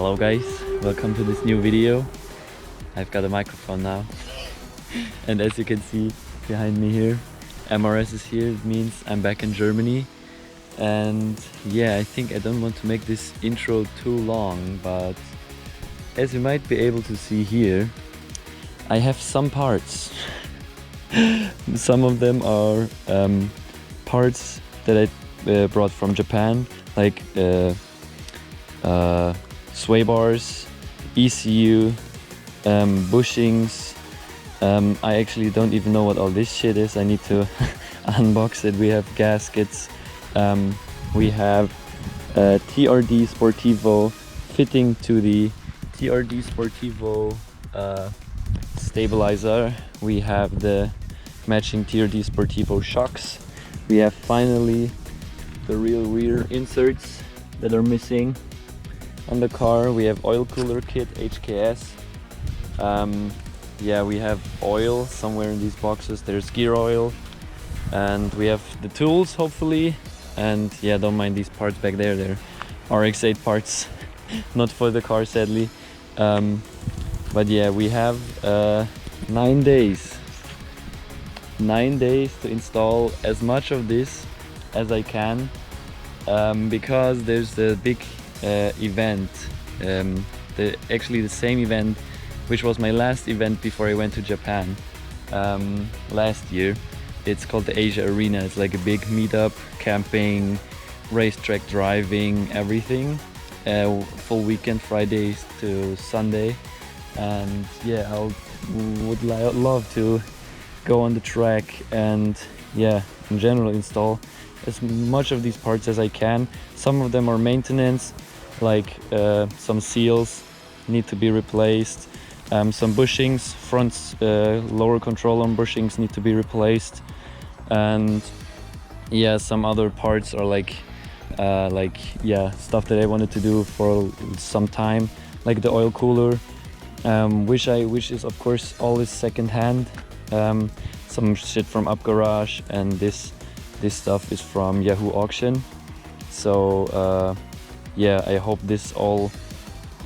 Hello guys, welcome to this new video. I've got a microphone now. And as you can see behind me here, MRS is here. It means I'm back in Germany. And yeah, I think I don't want to make this intro too long, but as you might be able to see here, I have some parts. Some of them are parts that I brought from Japan, like sway bars, ECU, bushings. I actually don't even know what all this shit is. I need to unbox it. We have gaskets. We have TRD Sportivo fitting to the TRD Sportivo stabilizer. We have the matching TRD Sportivo shocks. We have finally the real rear inserts that are missing on the car. We have oil cooler kit, HKS. Yeah, we have oil somewhere in these boxes. There's gear oil, and we have the tools hopefully. And yeah, don't mind these parts back there. They're RX-8 parts, not for the car sadly. But yeah, we have 9 days. 9 days to install as much of this as I can, because there's a big event, actually the same event which was my last event before I went to Japan last year. It's called the Asia Arena. It's like a big meetup, camping, racetrack driving, everything. Full weekend, Fridays to Sunday. And yeah, I would love to go on the track and yeah, in general install as much of these parts as I can. Some of them are maintenance, like some seals need to be replaced. Some bushings, front lower control arm bushings need to be replaced. And yeah, some other parts are like yeah, stuff that I wanted to do for some time, like the oil cooler, which is of course always second hand. Some shit from Up Garage, and this stuff is from Yahoo Auction. So yeah, I hope this all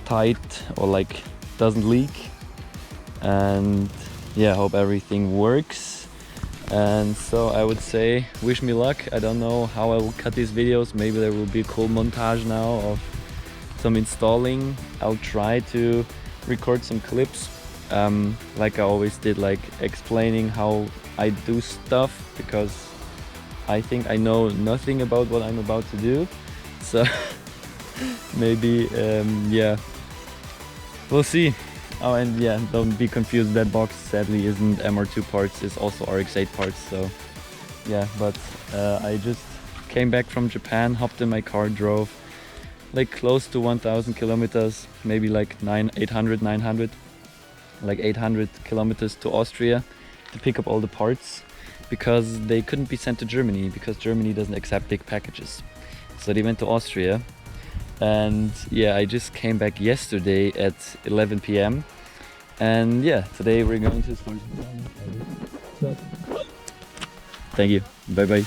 tight or like doesn't leak, and yeah, I hope everything works. And so I would say wish me luck. I don't know how I will cut these videos. Maybe there will be a cool montage now of some installing. I'll try to record some clips, like I always did, like explaining how I do stuff, because I think I know nothing about what I'm about to do. So maybe yeah, we'll see. Oh, and yeah, don't be confused, that box sadly isn't MR2 parts, it's also RX-8 parts. So yeah, but I just came back from Japan, hopped in my car, drove like close to 1000 kilometers, maybe like 800 kilometers to Austria to pick up all the parts, because they couldn't be sent to Germany because Germany doesn't accept big packages. So they went to Austria. And yeah, I just came back yesterday at 11 p.m. and yeah, today we're going to start. Thank you. Bye bye.